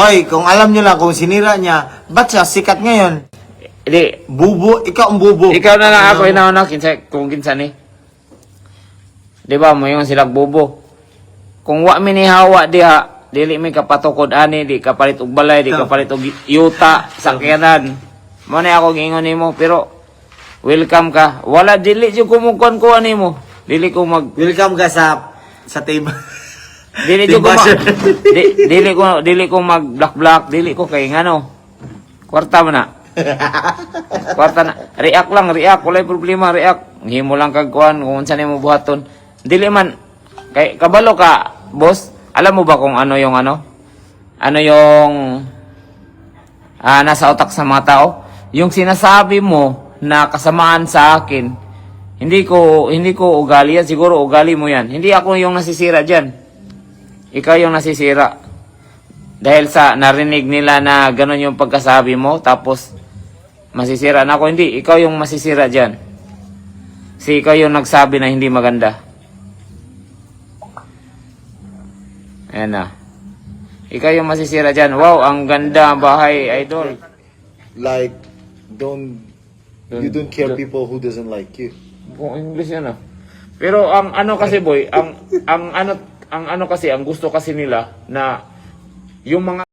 Hoy, kung alam nyo lang kung sinira niya, ba't siya sikat ngayon? Hindi, Bubo, ikaw ang bubo. ikaw na lang ako inauna kung kinsa ni. Di ba mo yung silag bubo. Kung wa mi ni hawa diha, dili mi kapatukod ani, di kapalit og balay, di kapalit og yuta, sakyanan. Mo na ako gingon nimo pero welcome ka. Wala dili jud kumukon ko animo. Dili ko mag Welcome ka sa table. dili jud ko dili ko mag black dili ko kay ngano. Kwarta man na. Kwarta na. React lang, react. Walay problema, react. Himo lang kag kuan kung unsa nimo buhaton. Dili man kay kabalo ka, boss. Alam mo ba kung ano yung nasa utak sa mga tao? Yung sinasabi mo na kasamaan sa akin, hindi ko ugali yan. Siguro ugali mo yan. Hindi ako yung nasisira diyan. Ikaw yung nasisira. Dahil sa narinig nila na ganun yung pagkasabi mo, tapos masisira na ako. Hindi, ikaw yung masisira dyan. Kasi ikaw yung nagsabi na hindi maganda. Ayan na. Ikaw yung masisira dyan. Wow, ang ganda bahay, idol. Like, you don't care people who doesn't like you. Kung English yan ah. Pero ang ano kasi boy, ang ano kasi, ang gusto kasi nila na yung mga